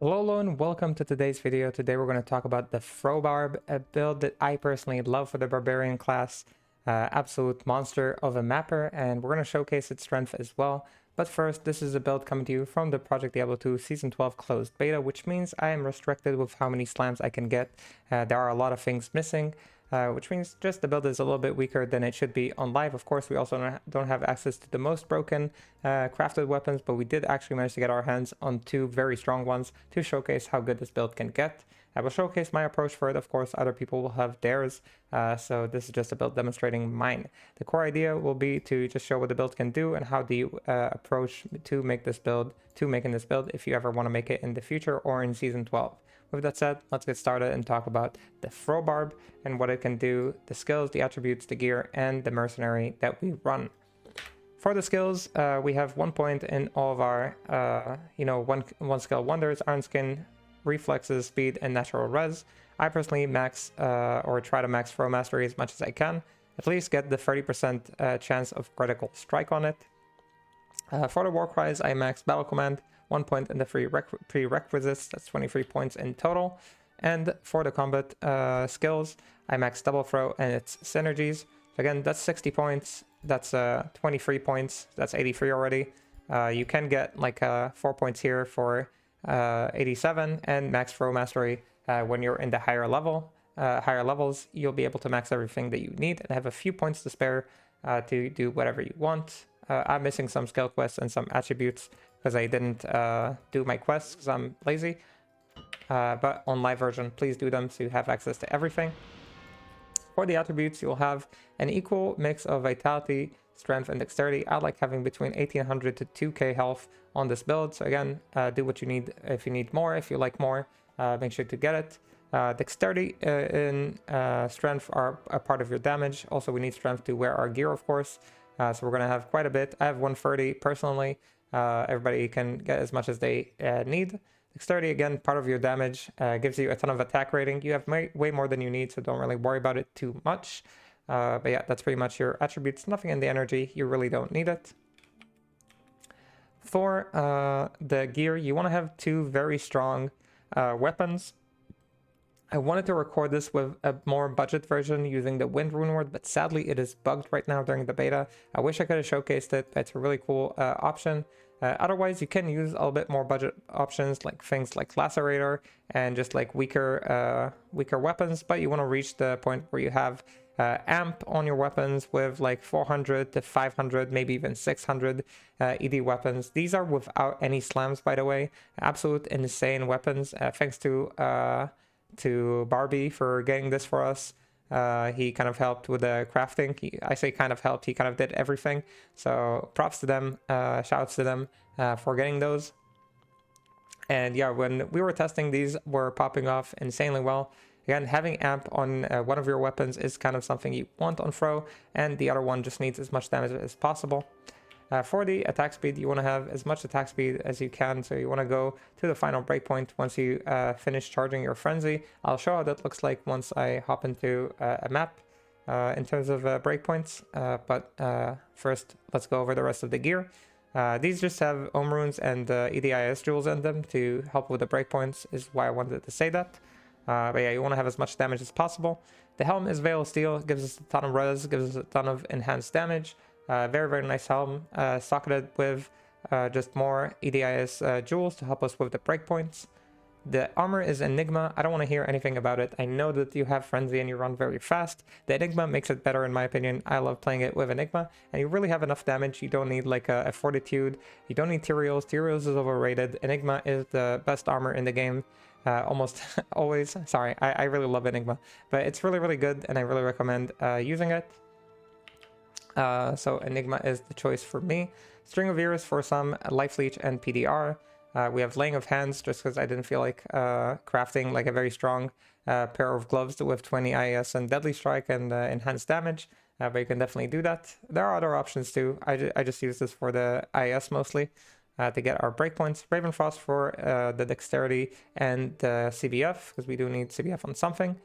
Hello and welcome to today's video. Today we're going to talk about the Throw Barb, a build that I personally love for the Barbarian class. Absolute monster of a mapper, and we're going to showcase its strength as well. But first, this is a build coming to you from the Project Diablo 2 Season 12 closed beta, which means I am restricted with how many slams I can get. There are a lot of things missing. Which means just the build is a little bit weaker than it should be on live. Of course, we also don't have access to the most broken crafted weapons, but we did actually manage to get our hands on two very strong ones to showcase how good this build can get. I will showcase my approach for it. Of course, other people will have theirs, so this is just a build demonstrating mine. The core idea will be to just show what the build can do and how the approach to making this build, if you ever want to make it in the future or in Season 12. With that said, let's get started and talk about the Throw Barb and what it can do, the skills, the attributes, the gear, and the mercenary that we run. For the skills, we have 1 point in all of our, one skill wonders, Iron Skin, Reflexes, Speed, and Natural Res. I personally max, or try to max Throw Mastery as much as I can, at least get the 30% chance of critical strike on it. For the War Cries, I max Battle Command, 1 point in the prerequisites, that's 23 points in total. And for the combat skills, I max Double Throw and its synergies. Again, that's 60 points, that's 23 points, that's 83 already. You can get like 4 points here for 87, and max Throw Mastery when you're in the higher levels, you'll be able to max everything that you need and have a few points to spare to do whatever you want. I'm missing some skill quests and some attributes because I didn't do my quests because I'm lazy. But on live version, please do them so you have access to everything. For the attributes, you'll have an equal mix of vitality, strength, and dexterity. I like having between 1800 to 2k health on this build. So again, do what you need. If you need more, if you like more, make sure to get it. Dexterity and strength are a part of your damage. Also, we need strength to wear our gear, of course. So we're going to have quite a bit. I have 130 personally. Everybody can get as much as they need. Dexterity, again, part of your damage, gives you a ton of attack rating. You have way more than you need, so don't really worry about it too much. But yeah, that's pretty much your attributes. Nothing in the energy. You really don't need it. For the gear, you want to have two very strong weapons. I wanted to record this with a more budget version using the Wind Rune Word, but sadly it is bugged right now during the beta. I wish I could have showcased it. It's a really cool option. Otherwise, you can use a little bit more budget options, like things like Lacerator and just like weaker weapons, but you want to reach the point where you have amp on your weapons with like 400 to 500, maybe even 600 ED weapons. These are without any slams, by the way. Absolute insane weapons, thanks to Barbie for getting this for us. He kind of helped with the crafting. I say kind of helped, he kind of did everything. So props to them, shouts to them for getting those. And yeah, when we were testing, these were popping off insanely well. Again, having amp on one of your weapons is kind of something you want on throw, and the other one just needs as much damage as possible. For the attack speed, you want to have as much attack speed as you can, so you want to go to the final breakpoint once you finish charging your frenzy. I'll show how that looks like once I hop into a map in terms of breakpoints, but first let's go over the rest of the gear. These just have Ohm Runes and EDIS jewels in them to help with the breakpoints, is why I wanted to say that. But yeah, you want to have as much damage as possible. The helm is Veil of Steel, gives us a ton of res, gives us a ton of enhanced damage. Very nice helm, socketed with just more EDIS jewels to help us with the breakpoints. The armor is Enigma. I don't want to hear anything about it. I know that you have Frenzy and you run very fast. The Enigma makes it better in my opinion. I love playing it with Enigma, and you really have enough damage. You don't need like a Fortitude. You don't need Tyraels. Tyraels is overrated. Enigma is the best armor in the game. Almost always. Sorry, I really love Enigma, but it's really good, and I really recommend using it. So Enigma is the choice for me. String of Ears for some Life Leech and PDR. We have Laying of Hands just because I didn't feel like crafting like a very strong pair of gloves with 20 IS and Deadly Strike and enhanced damage, but you can definitely do that. There are other options too. I just use this for the IS mostly to get our breakpoints. Ravenfrost for the Dexterity and the CBF, because we do need CBF on something.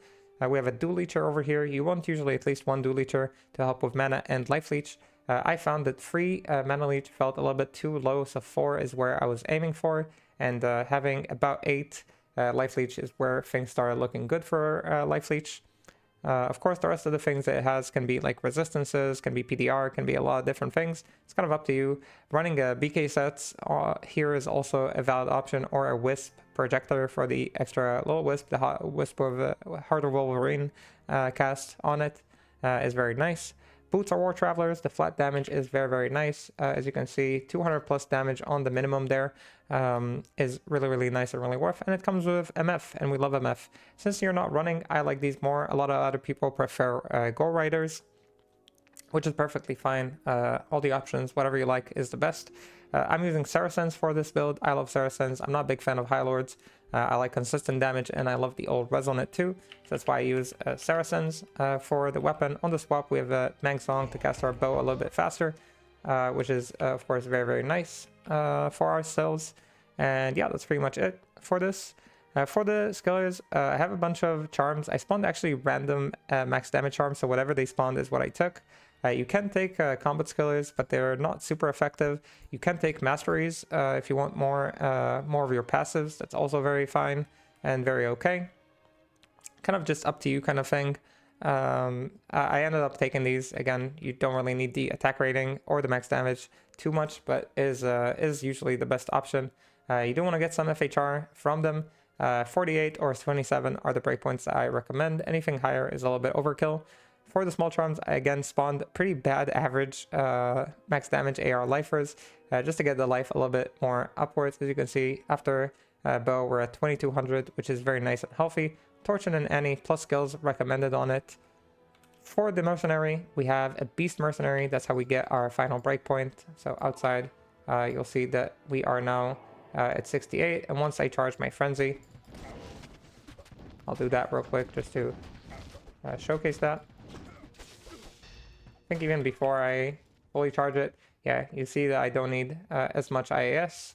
We have a Dual Leecher over here. You want usually at least one Dual Leecher to help with mana and Life Leech. I found that 3 mana leech felt a little bit too low, so 4 is where I was aiming for. and having about 8 life leech is where things start looking good for life leech. Of course, the rest of the things that it has can be like resistances, can be PDR, can be a lot of different things. It's kind of up to you. Running a BK sets here is also a valid option, or a wisp projector for the extra little wisp. The wisp of Heart of Wolverine cast on it is very nice. Boots are War Travelers. The flat damage is very, very nice. As you can see, 200 plus damage on the minimum there is really, really nice and really worth. And it comes with MF, and we love MF. Since you're not running, I like these more. A lot of other people prefer Go Riders, which is perfectly fine. All the options, whatever you like, is the best. I'm using Saracens for this build. I love Saracens. I'm not a big fan of High Lords. I like consistent damage, and I love the old res on it too. So that's why I use Saracens for the weapon. On the swap, we have Mang Song to cast our bow a little bit faster, which is, of course, very, very nice for ourselves. And yeah, that's pretty much it for this. For the skillers, I have a bunch of charms. I spawned actually random max damage charms, so whatever they spawned is what I took. You can take combat skillers, but they're not super effective. You can take masteries if you want more of your passives. That's also very fine and very okay. Kind of just up to you kind of thing. I ended up taking these. Again, you don't really need the attack rating or the max damage too much, but is usually the best option. You do want to get some FHR from them. 48 or 27 are the breakpoints that I recommend. Anything higher is a little bit overkill. For the small charms, I again spawned pretty bad average max damage AR lifers just to get the life a little bit more upwards. As you can see, after bow, we're at 2200, which is very nice and healthy. Torch and Annie plus skills recommended on it. For the mercenary, we have a beast mercenary. That's how we get our final breakpoint. So outside, you'll see that we are now at 68. And once I charge my frenzy, I'll do that real quick just to showcase that. I think even before I fully charge it, yeah, you see that I don't need as much IAS.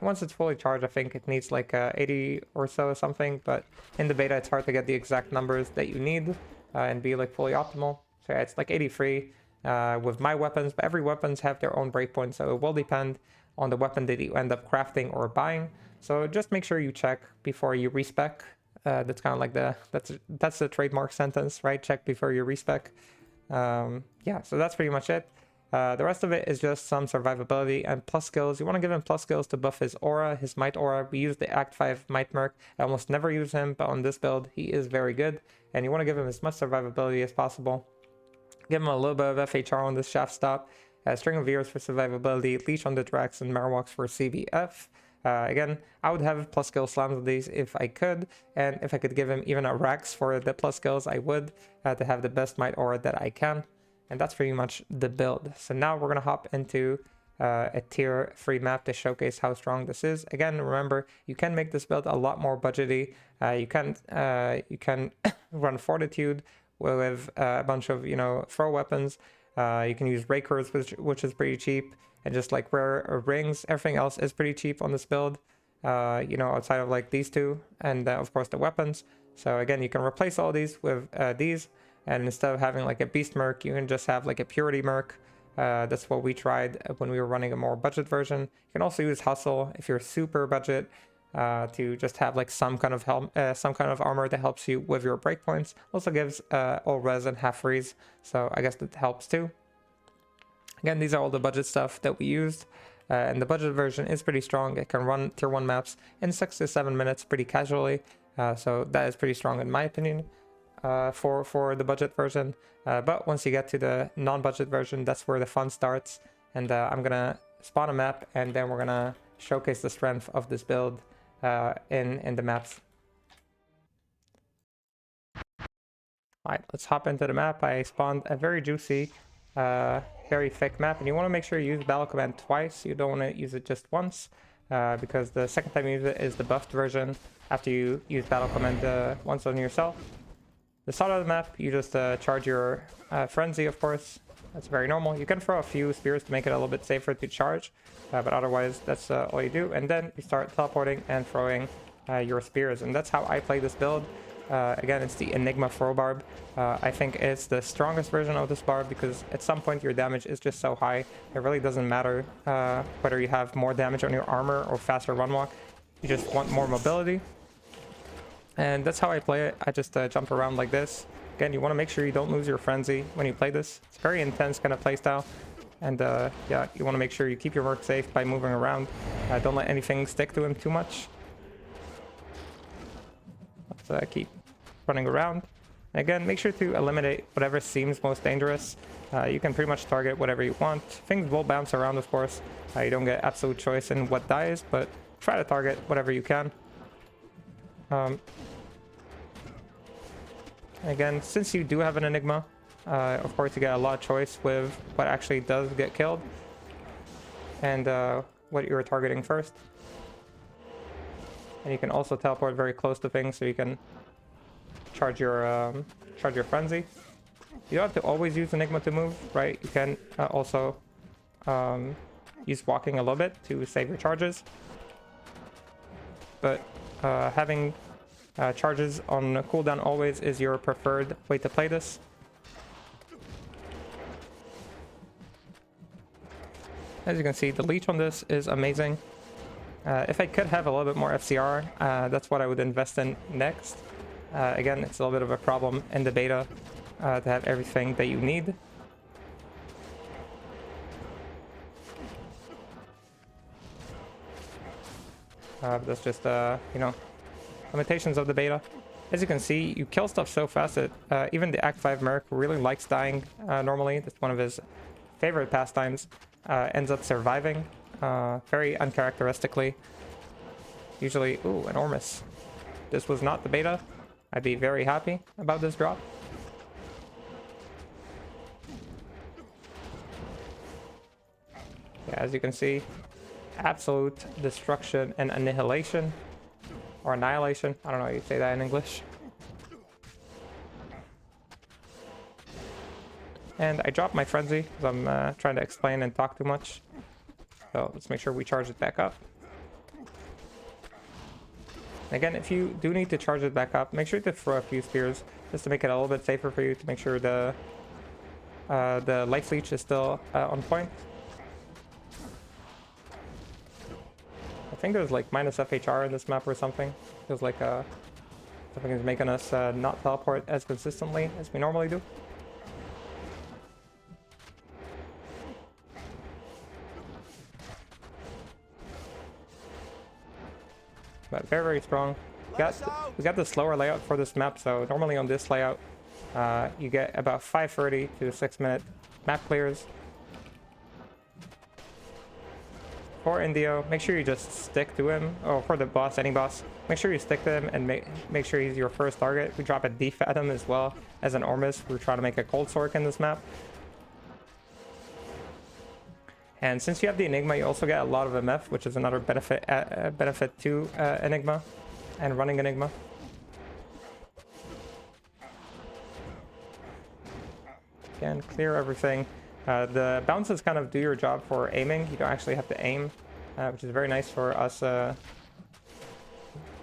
Once it's fully charged, I think it needs like 80 or so something, but in the beta it's hard to get the exact numbers that you need and be like fully optimal. So yeah, it's like 83 with my weapons, but every weapons have their own breakpoint, so it will depend on the weapon that you end up crafting or buying. So just make sure you check before you respec. That's kind of like that's the trademark sentence, right? Check before you respec. Yeah, so that's pretty much it. The rest of it is just some survivability and plus skills. You want to give him plus skills to buff his aura, his might aura. We use the Act 5 might merc. I almost never use him, but on this build he is very good, and you want to give him as much survivability as possible. Give him a little bit of FHR on this shaft stop, string of ears for survivability, leech on the Drax, and Marowaks for CBF. Again, I would have plus skill slams with these if I could, and if I could give him even a Rax for the plus skills, I would, to have the best might aura that I can. And that's pretty much the build. So now we're going to hop into a tier 3 map to showcase how strong this is. Again, remember, you can make this build a lot more budgety. You can run Fortitude with a bunch of, throw weapons. You can use Rakers, which is pretty cheap. And just like rare rings, everything else is pretty cheap on this build, outside of like these two, and of course the weapons. So again, you can replace all these with these, and instead of having like a beast merc, you can just have like a purity merc. That's what we tried when we were running a more budget version. You can also use hustle if you're super budget, to just have like some kind of armor that helps you with your breakpoints. Also gives all res and half freeze, so I guess that helps too. Again, these are all the budget stuff that we used, and the budget version is pretty strong. It can run tier 1 maps in 6 to 7 minutes pretty casually, so that is pretty strong in my opinion for the budget version. But once you get to the non-budget version, that's where the fun starts, and I'm gonna spawn a map, and then we're gonna showcase the strength of this build in the maps. Alright, let's hop into the map. I spawned a very juicy, very thick map, and you want to make sure you use battle command twice. You don't want to use it just once, because the second time you use it is the buffed version after you use battle command once on yourself. The start of the map, you just charge your frenzy, of course. That's very normal. You can throw a few spears to make it a little bit safer to charge, but otherwise that's all you do. And then you start teleporting and throwing your spears, and that's how I play this build. Again, it's the Enigma Throw Barb. I think it's the strongest version of this barb because at some point your damage is just so high. It really doesn't matter whether you have more damage on your armor or faster run walk. You just want more mobility. And that's how I play it. I just jump around like this. Again, you want to make sure you don't lose your frenzy when you play this. It's a very intense kind of playstyle. And yeah, you want to make sure you keep your merc safe by moving around. Don't let anything stick to him too much. Let's keep running around. And again, make sure to eliminate whatever seems most dangerous. You can pretty much target whatever you want. Things will bounce around, of course. You don't get absolute choice in what dies, but try to target whatever you can. Again, since you do have an Enigma, of course you get a lot of choice with what actually does get killed and what you're targeting first. And you can also teleport very close to things, so you can charge your frenzy. You don't have to always use Enigma to move, right? You can also use walking a little bit to save your charges. But having charges on cooldown always is your preferred way to play this. As you can see, the leech on this is amazing. If I could have a little bit more FCR, that's what I would invest in next. Again, it's a little bit of a problem in the beta to have everything that you need. That's just, you know, limitations of the beta. As you can see, you kill stuff so fast that even the Act 5 merc really likes dying normally. That's one of his favorite pastimes. Ends up surviving very uncharacteristically. Usually, ooh, enormous. This was not the beta. I'd be very happy about this drop. Yeah, as you can see, absolute destruction and annihilation. Or annihilation. I don't know how you say that in English. And I dropped my frenzy because I'm trying to explain and talk too much. So let's make sure we charge it back up. Again, if you do need to charge it back up, make sure to throw a few spears just to make it a little bit safer for you, to make sure the life leech is still on point. I think there's like minus FHR in this map or something. Feels like something is making us not teleport as consistently as we normally do. But very, very strong. We got the slower layout for this map, so normally on this layout, you get about 5:30 to 6-minute map clears. For Indio, make sure you just stick to him, or for the boss, any boss, make sure you stick to him and make sure he's your first target. We drop a Def at him as well as an Ormus. We're trying to make a Cold Sork in this map. And since you have the Enigma, you also get a lot of MF, which is another benefit to Enigma and running Enigma. Again, clear everything. The bounces kind of do your job for aiming. You don't actually have to aim, which is very nice for us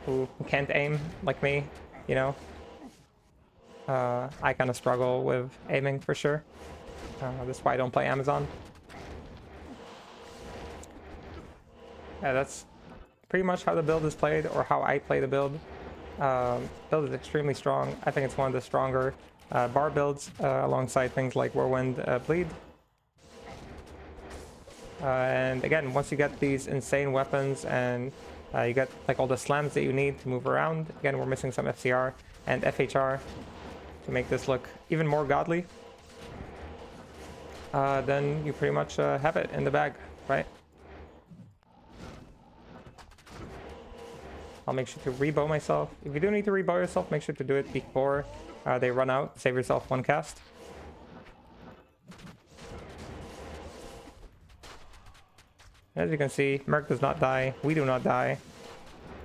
who can't aim, like me, you know. I kind of struggle with aiming for sure. That's why I don't play Amazon. Yeah, that's pretty much how the build is played, or how I play the build. Build is extremely strong. I think it's one of the stronger bar builds, alongside things like Whirlwind Bleed. And again, once you get these insane weapons and you get like all the slams that you need to move around, again, we're missing some FCR and FHR to make this look even more godly. Then you pretty much have it in the bag, right? I'll make sure to rebow myself. If you do need to rebow yourself, make sure to do it before they run out. Save yourself one cast. As you can see, Merc does not die. We do not die.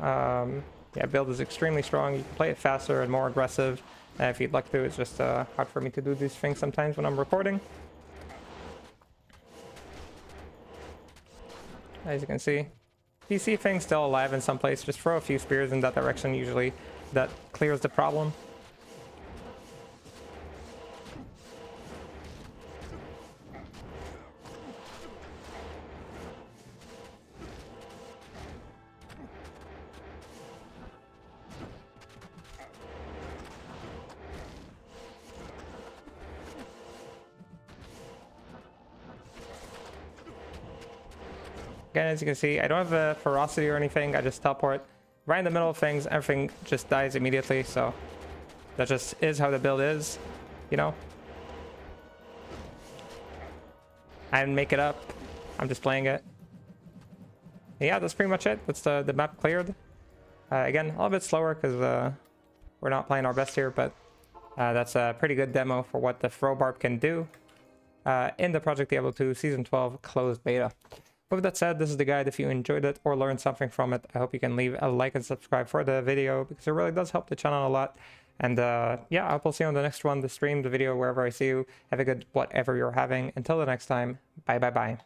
Yeah, build is extremely strong. You can play it faster and more aggressive if you'd like to. It's just hard for me to do these things sometimes when I'm recording. As you can see, if you see things still alive in some place, just throw a few spears in that direction. Usually that clears the problem. Again, as you can see, I don't have a ferocity or anything. I just teleport right in the middle of things. Everything just dies immediately. So that just is how the build is, you know? I didn't make it up. I'm just playing it. Yeah, that's pretty much it. That's the map cleared. Again, a little bit slower because we're not playing our best here, but that's a pretty good demo for what the Throw Barb can do in the Project Diablo 2 Season 12 closed beta. With that said, this is the guide. If you enjoyed it or learned something from it, I hope you can leave a like and subscribe for the video because it really does help the channel a lot. And yeah, I hope I'll see you on the next one, the stream, the video, wherever I see you. Have a good whatever you're having. Until the next time, bye bye bye.